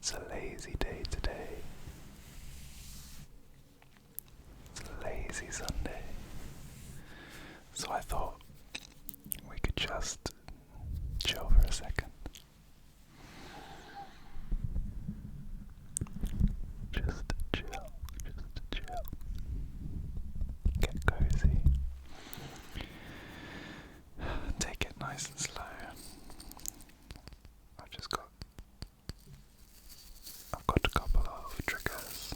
It's a lazy day today. It's a lazy Sunday. So I thought we could just chill for a second. Just chill. Get cozy. Take it nice and slow. I've got a couple of triggers.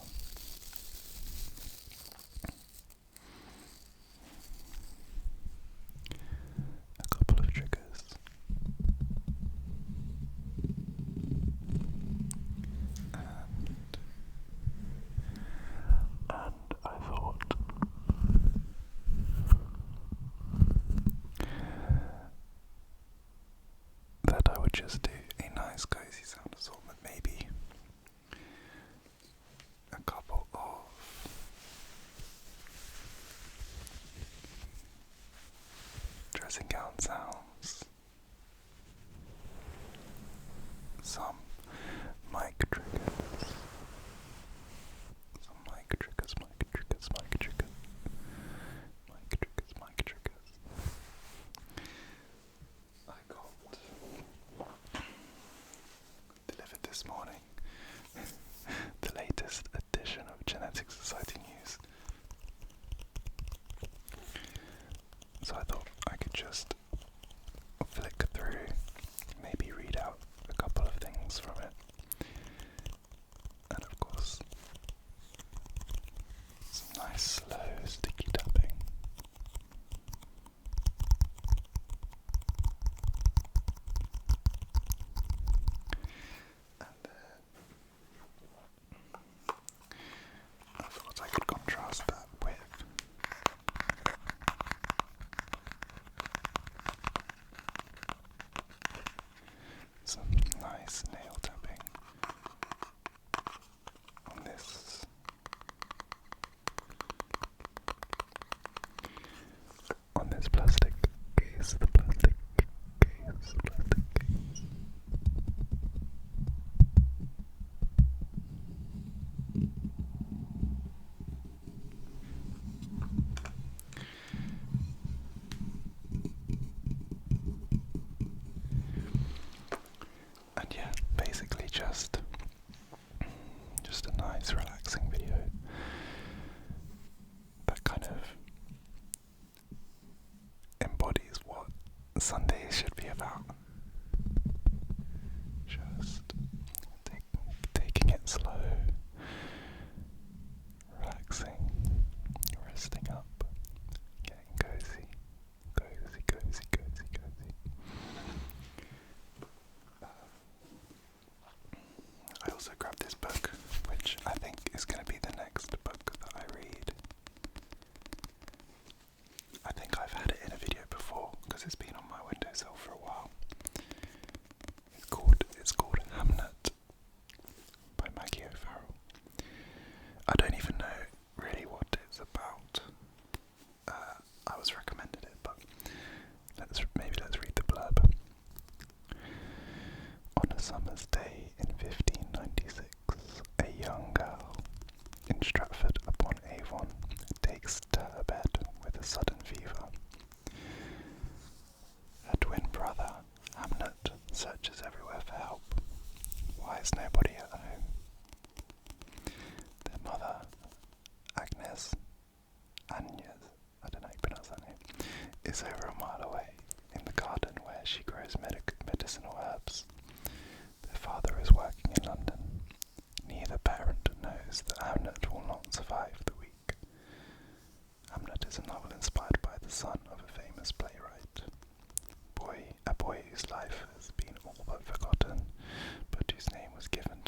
And I thought that I would just do a nice cozy sound assortment, maybe a couple of dressing gown sounds, some mic triggers, I got delivered this morning the latest edition of Genetic Society News. So I thought I could just flick through, maybe read out a couple of things from it, and of course some nice slow sticky tapping. And then I thought I could contrast that with some nice nail tapping on this plastic case, the plastic case. And yeah, basically just a nice relaxing video that kind of embodies what Sundays should be about. Just taking it slow, relaxing, resting up, getting cozy. I also grabbed this book, which I think is going to be the next book that I read. I think I've had it in a video before because it's been on my windowsill for a while. It's called Hamnet by Maggie O'Farrell. I don't even know really what it's about. I was recommended it, but let's read the blurb. On a summer's day in 1596, a young girl in Stratford-upon-Avon takes to her bed with a sudden fever. Her twin brother, Hamnet, searches everywhere for help. Why is nobody at home? Their mother, Agnes, I don't know how you pronounce that name, is over a mile away in the garden where she grows medicinal herbs. Their father is working in London. Neither parent knows that Hamnet will not survive the week. Hamnet is a novel inspired by the son of a famous playwright. A boy whose life has been all but forgotten, but whose name was given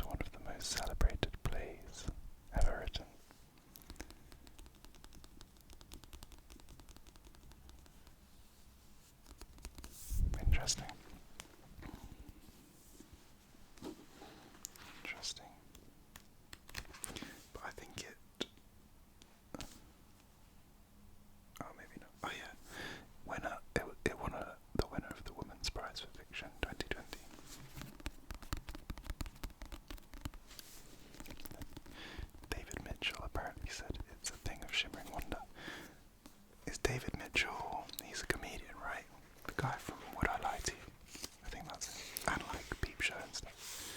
said it's a thing of shimmering wonder. Is David Mitchell, he's a comedian, right? The guy from Would I Lie to You? I think that's it. And like Peep Show and stuff.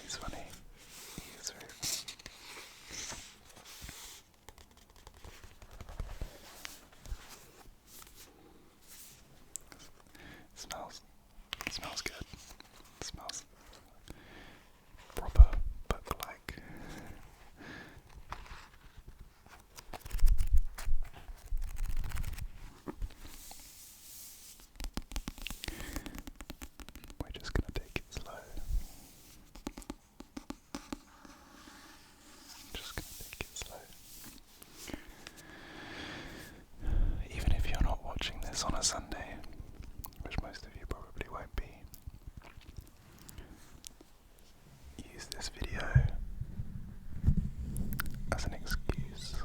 He's funny. He's very funny. It smells good. It smells proper book-like. We're just gonna take it slow. Just gonna take it slow. Even if you're not watching this on a Sunday, which most of you probably won't be, use this video as an excuse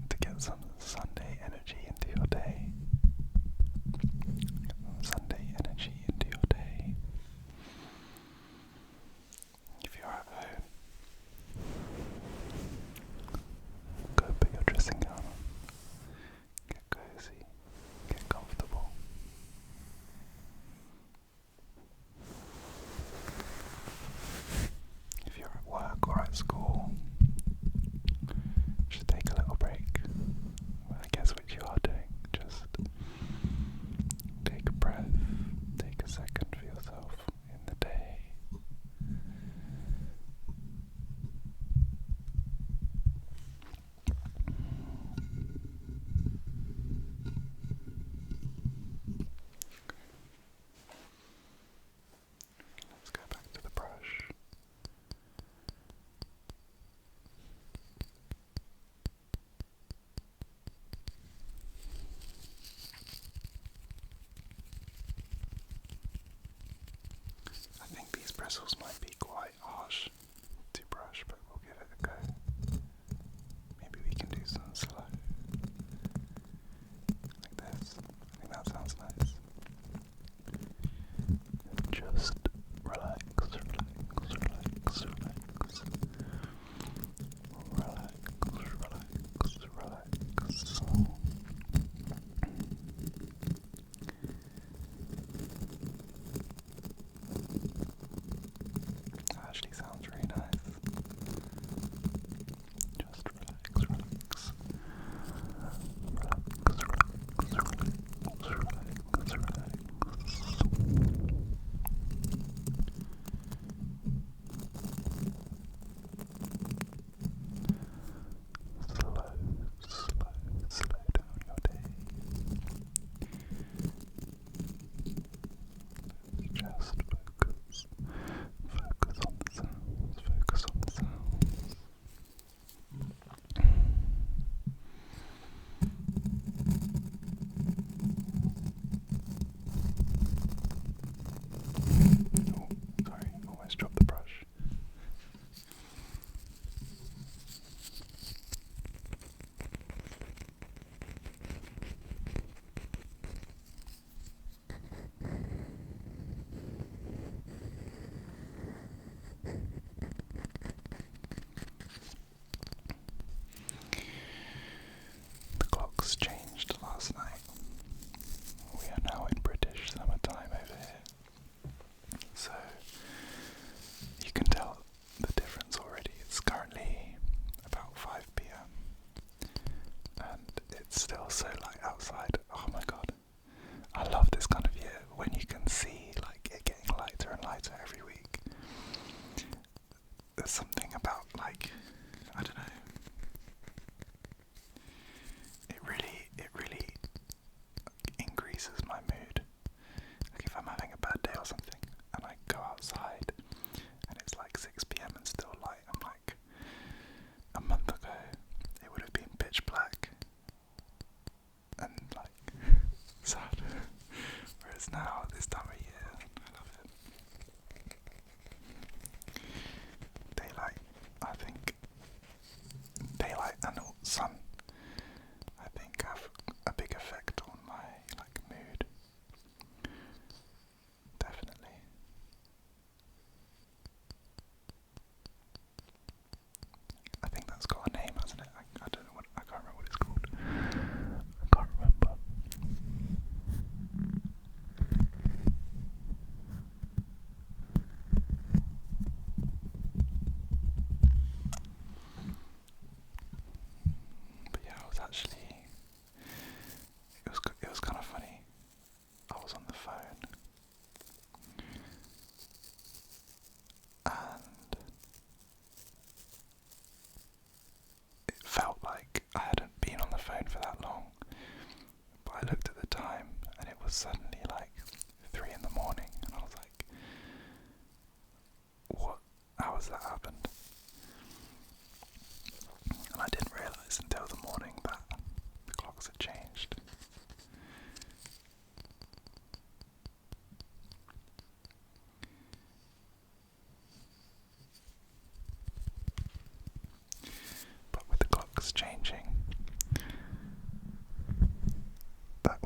to get some Sunday energy into your day. Sunday energy into your day. If you're at home, go put your dressing gown on. Get cozy. Get comfortable. If you're at work or at school, just take a little break. Well, I guess what you are doing. Just take a breath. Take a second for yourself in the day. Let's go back to the brush. I think these bristles might be quite harsh to brush, but we'll give it a go. Maybe we can do some slow. Like this. I think that sounds nice. Just relax, relax, relax, relax. Relax, relax, relax. That actually sounds really nice. Just relax, relax. Relax, relax, relax, relax. Slow down your day. Just focus. Focus on the sounds. Focus on the sounds. Oh, sorry, almost dropped the brush. The clocks changed last night. We are now in British summertime over here. So you can tell the difference already. It's currently about 5 p.m. and it's still so light outside. Oh my god. I love this kind of year when you can see like it getting lighter and lighter every week. There's something about like, I don't know. It really increases my mood. Like if I'm having a bad day or something and I go outside and it's like 6 p.m. and still light, I'm like, a month ago it would have been pitch black and like sad. Whereas now, this time of year,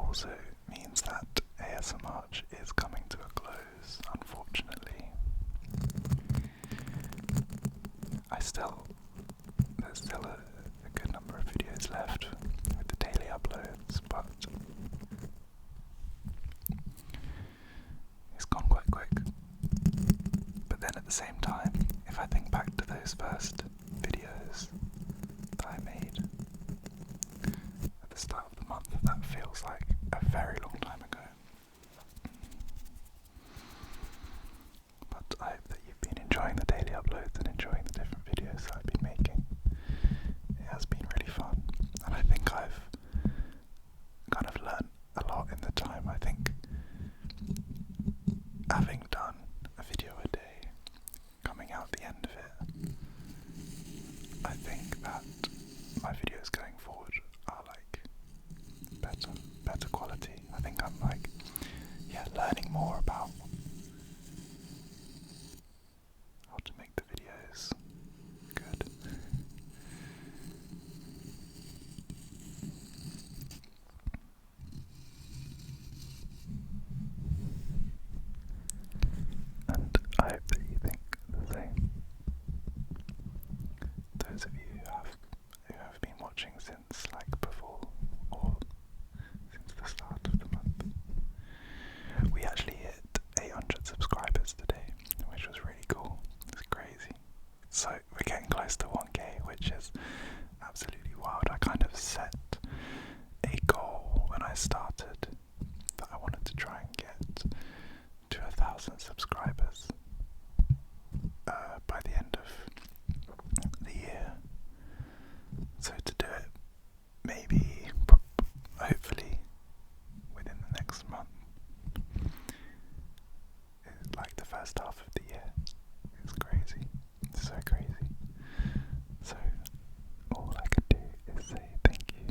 also means that ASMR is coming to a close, unfortunately. There's still a good number of videos left with the daily uploads, but it's gone quite quick. But then at the same time, if I think back to those first videos that I made at the start of the month, that feels like a very long time ago. But I hope that you've been enjoying the daily uploads and enjoying the different videos that I've been making. It has been really fun, and I think I've kind of learnt a lot in the time. I think having done a video a day, coming out the end of it, I think that my videos going forward are like better quality. I think I'm like, learning more about how to make the videos good. And I hope that you think the same. Those of you who have been watching since like before or since the start of the month. We actually hit 800 subscribers today, which was really cool. It's crazy. So we're getting close to 1k, which is absolutely wild. I kind of set a goal when I started that I wanted to try and get to 1,000 subscribers by the end of the year. So to do it, maybe, hopefully, within the next month, like the first half of the year. It's crazy. It's so crazy. So all I can do is say thank you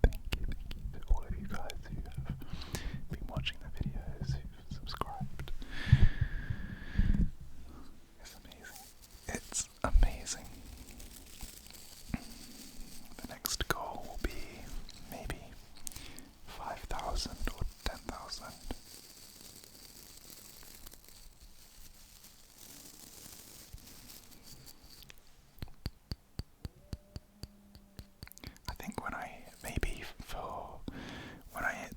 to all of you guys who have been watching the videos, who've subscribed. It's amazing. It's amazing. The next goal will be maybe 5,000 or 10,000. I think when I hit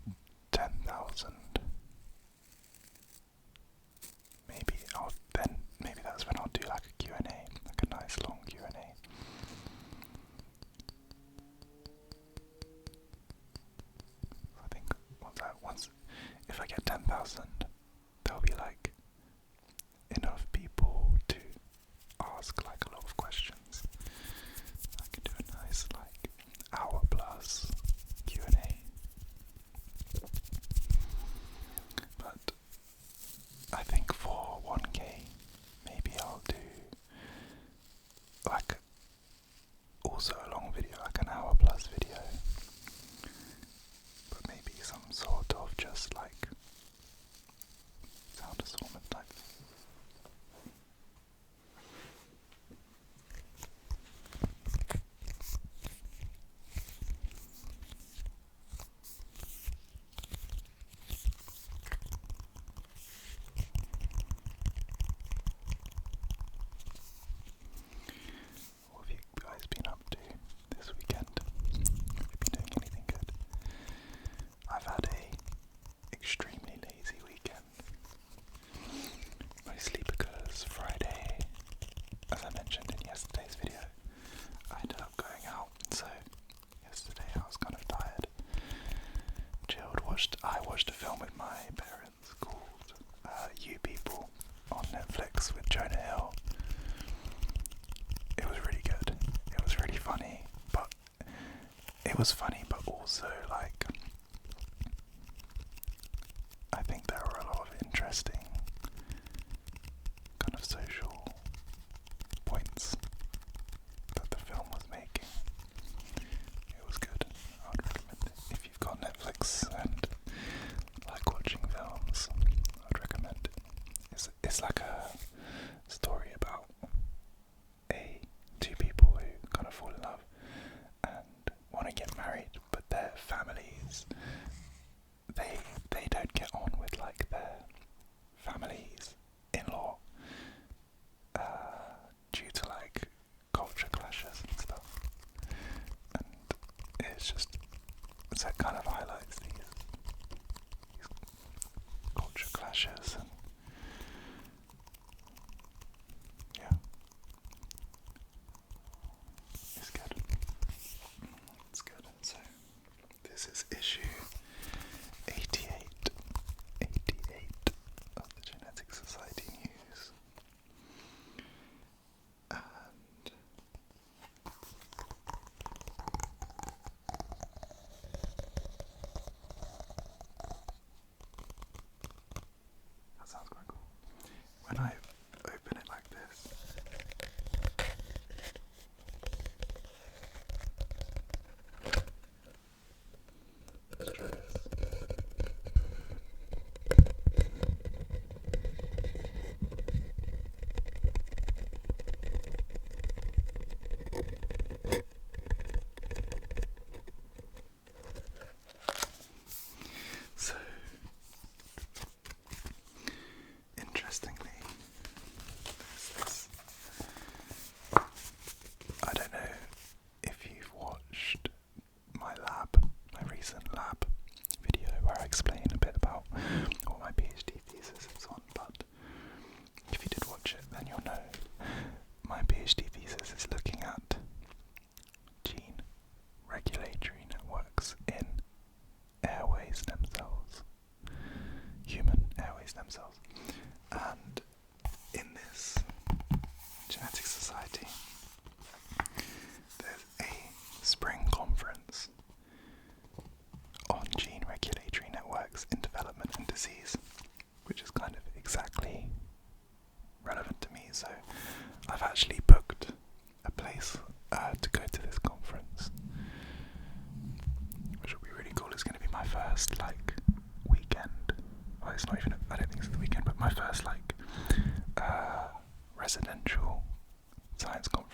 10,000, maybe that's when I'll do like a Q&A, like a nice long Q&A. I think if I get 10,000, there'll be like enough people to ask like a lot of questions. I could do a nice like hour plus Q&A. But I think for 1k, maybe I'll do like also a long video, like an hour plus video. But maybe some sort of just like sound assortment type. What have you guys been up to this weekend? Have you been doing anything good? I've had a extremely lazy weekend. Mostly because Friday, as I mentioned in yesterday's video, I ended up going out. So yesterday I was kind of tired. Chilled, I watched a film with my parents called You People on Netflix with Jonah Hill. It was really good. It was really funny, but also like I think there were a lot of interesting kind of social points that the film was making. It was good. I would recommend it. If you've got Netflix and like watching films, I would recommend it. It's like a story about two people who kind of fall in love and want to get married, but their families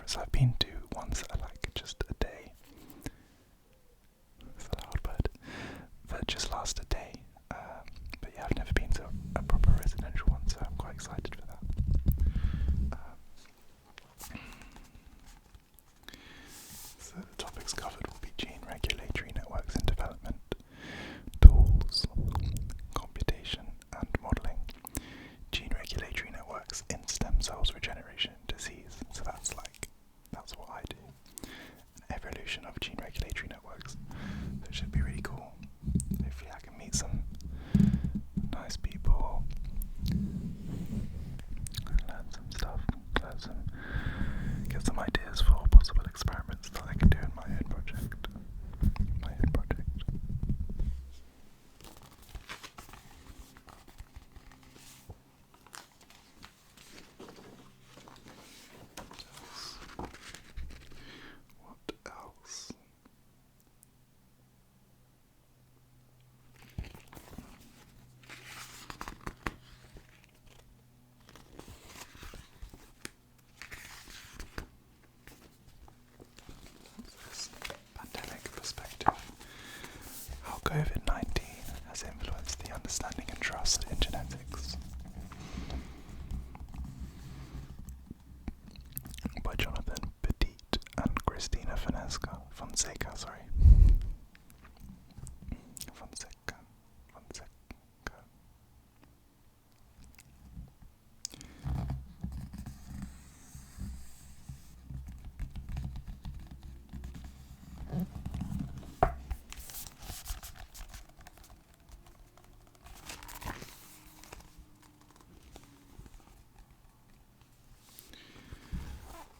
So I've been to ones that are like just a day. It's a loud bird. That just last a day. But yeah, I've never been to a proper residential one, so I'm quite excited for that. So the topics covered will be gene regulatory networks in development, tools, computation and modelling, gene regulatory networks in stem cells regeneration and disease. So that's what I do. An evolution of gene regulatory networks. So it should be really cool. Hopefully I can meet some nice people, learn some stuff, get some ideas for possible experiments that I can do in my own project. What else? This pandemic perspective. How COVID-19 has influenced the understanding and trust in genetics. By Jonathan Petit and Christina Fonseca.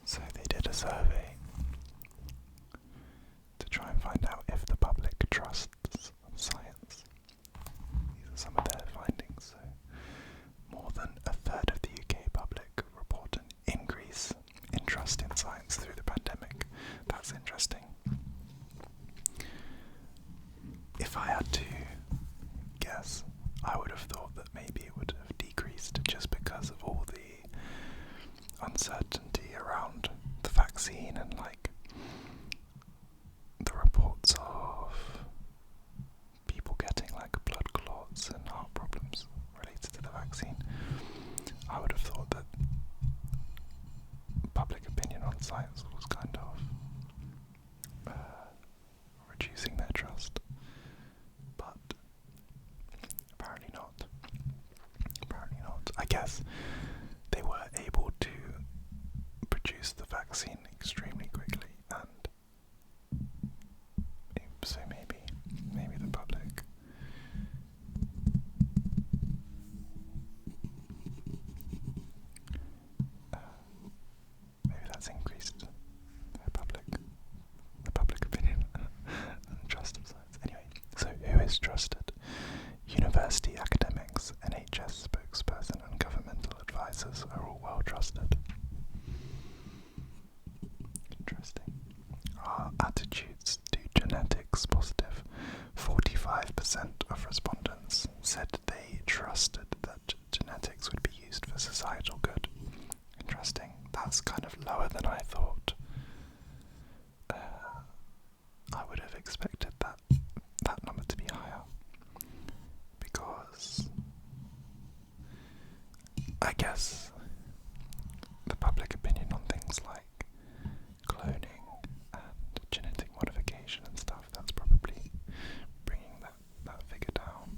So they did a survey to try and find out if the public trusts science. These are some of their findings. So more than a third of the UK public report an increase in trust in science through the pandemic. That's interesting. If I had to guess, I would have thought that maybe it would have decreased just because of all the uncertainty around the vaccine and like the reports of people getting like blood clots and heart problems related to the vaccine. I would have thought that public opinion on science was kind of reducing their trust, but apparently not. I guess they were able to produce the vaccine extremely quickly, and so maybe the public maybe that's increased the public opinion and trust of science. Anyway, so who is trusted? University academics, NHS spokesperson and governmental advisors are all well trusted. Interesting. Are attitudes to genetics positive? 45% of respondents said they trusted that genetics would be used for societal good. Interesting. That's kind of lower than I thought. I would have expected that number to be higher, because I guess the public opinion on things like cloning and genetic modification and stuff, that's probably bringing that figure down.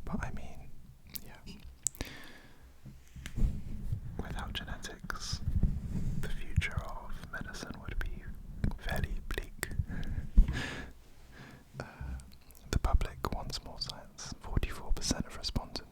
But I mean, yeah, without genetics, the future of medicine would be fairly bleak. The public wants more science. 44% of respondents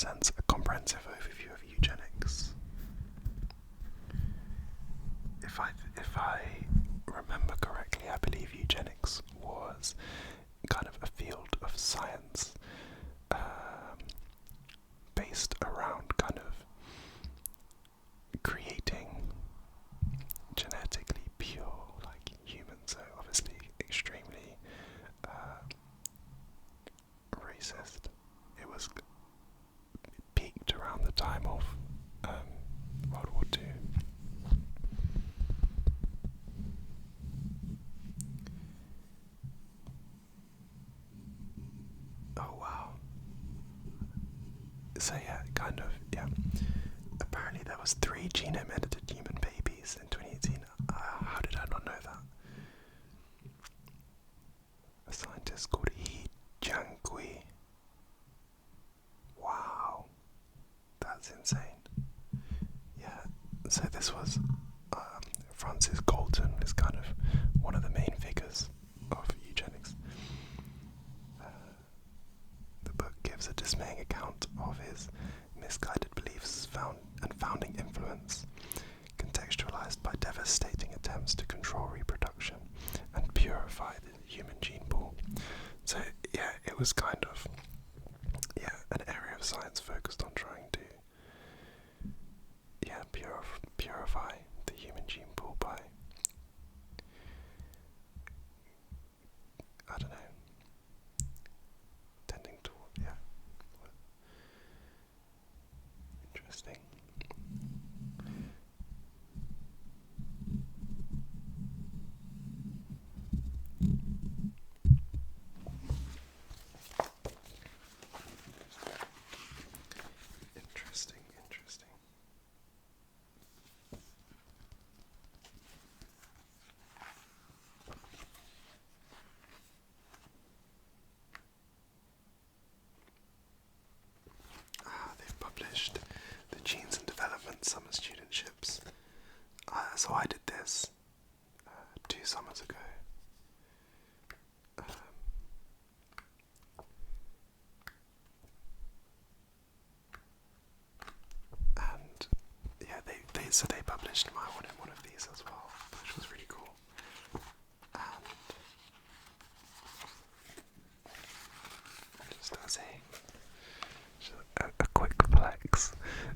presents a comprehensive overview of eugenics. If I remember correctly, I believe eugenics was kind of a field of science based around kind of creating genetically pure, like, humans. So obviously extremely racist. It peaked around the time of World War II. Oh wow. So yeah. Apparently there was 3 genome edited human babies in 2018. How did I not know that? A scientist called He Jiankui. Wow. That's insane. Yeah. So this was Francis Galton is kind of one of the main figures of eugenics. The book gives a dismaying account of his misguided beliefs and founding influence, contextualized by devastating attempts to control reproduction and purify the human gene pool. So yeah, it was kind of an area of science focused on trying to purify the human gene pool by, I don't know, tending toward, interesting. Interesting. They've published the Genes and Development Summer Studentships. So I did this 2 summers ago. And yeah, they published my one in one of these as well, which was really cool. And just as a quick flex,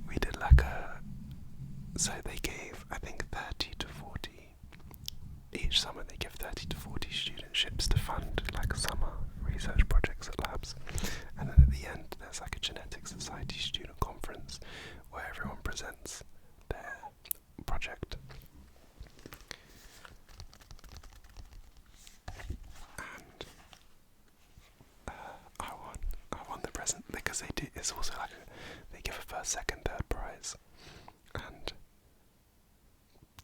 we did so they gave, I think, 30 to 40, each summer they give 30 to 40 studentships to fund summer research projects at labs. And then at the end there's a Genetic Society student conference where everyone presents their project. And I won the present because it's also they give a first, second, third prize. And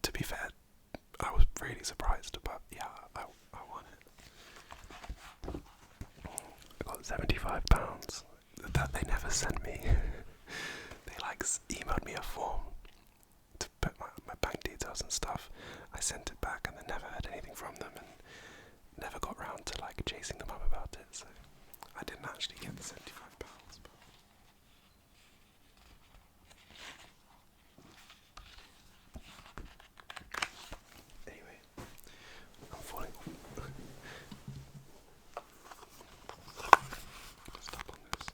to be fair, I was really surprised, but yeah, I won it. I got £75 that they never sent me. They emailed me a form to put my bank details and stuff. I sent it back and then never heard anything from them and never got round to chasing them up about it. So I didn't actually get the £75. But anyway, I'm falling off. Stop on this.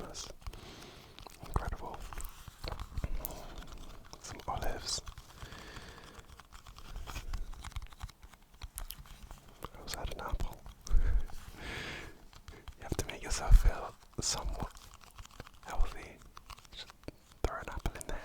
bananas. Incredible. Some olives. I also had an apple. You have to make yourself feel somewhat healthy. Just throw an apple in there.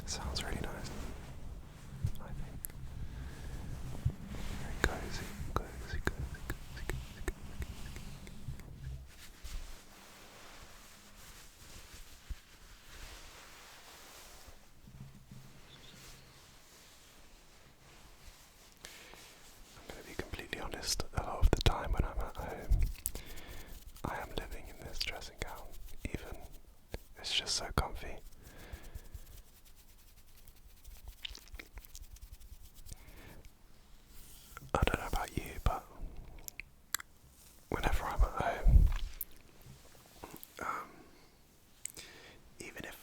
Sounds really nice, I think. Very cozy. I'm going to be completely honest, a lot of the time when I'm at home, I am living in this dressing gown, even. It's just so comfy. I don't know about you, but whenever I'm at home, even if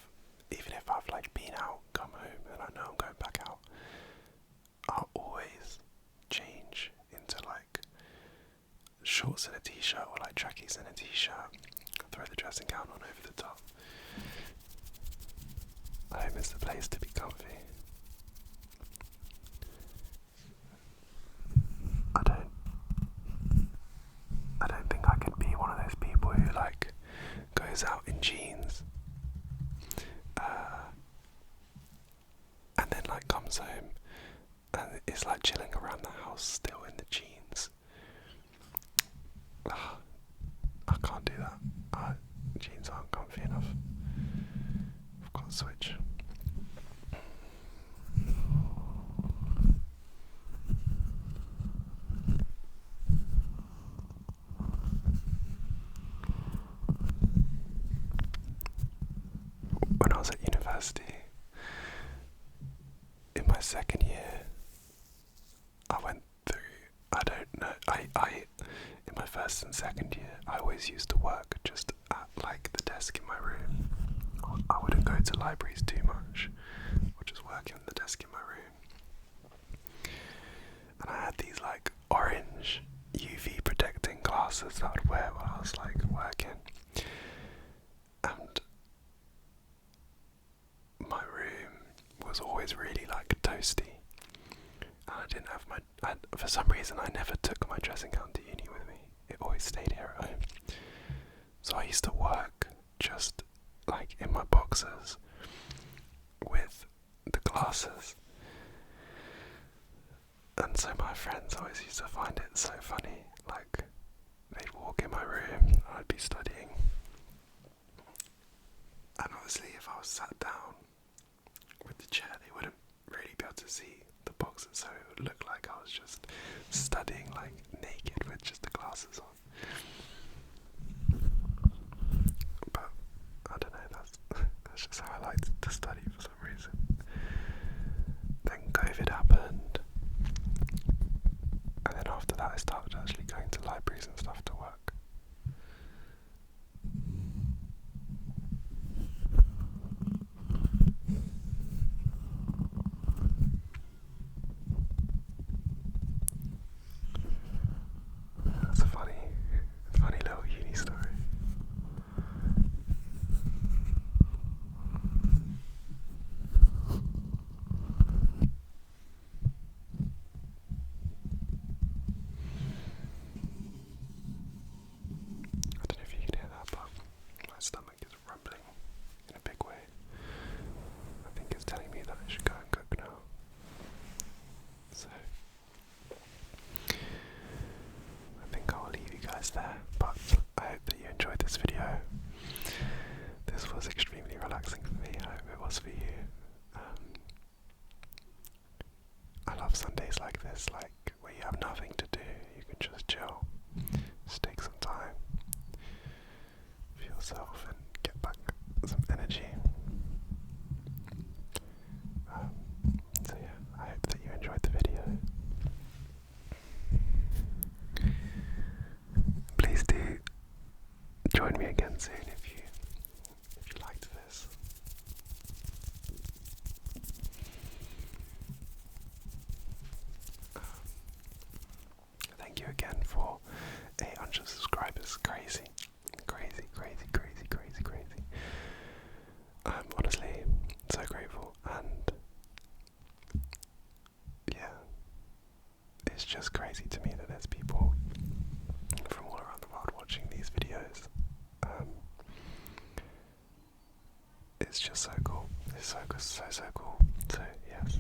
I've like been out, come home, and I know I'm going back out, I'll always change into like shorts and a t-shirt, or like trackies and a t-shirt, throw the dressing gown on over the top. Home is the place to be comfy. I don't think I could be one of those people who like goes out in jeans and then like comes home and is like chilling around the house still in the jeans. I can't do that. Jeans aren't comfy enough. I've got to switch. When I was at university, in my second year, I went through, in my first and second year, I always used to work just at like the desk in my room. I wouldn't go to libraries too much, or just work in the desk in my room. And I had these like orange UV protecting glasses that I'd wear while I was like working. And my room was always really like toasty. And I didn't have for some reason I never took my dressing gown to uni with me. It always stayed here at home. So I used to work just like in my boxers with the glasses. And so my friends always used to find it so funny. Like, they'd walk in my room, and I'd be studying. And obviously if I was sat down with the chair, they wouldn't really be able to see the boxes, so it would look like I was just studying like naked with just the glasses on. But I don't know, that's just how I liked to study for some reason. Then COVID happened, and then after that I started actually going to libraries and stuff to work. That's a funny little uni story. this video. This was extremely relaxing for me. I hope it was for you. I love Sundays like this, like where you have nothing to do. You can just chill, just take some time for yourself and get back some energy. So yeah, I hope that you enjoyed the video. Please do join me again soon if you liked this. Thank you again for 800 subscribers. Crazy. I'm honestly so grateful, and yeah, it's just crazy to me that there's people from all around the world watching these videos. It's just so cool. It's so cool. So yes,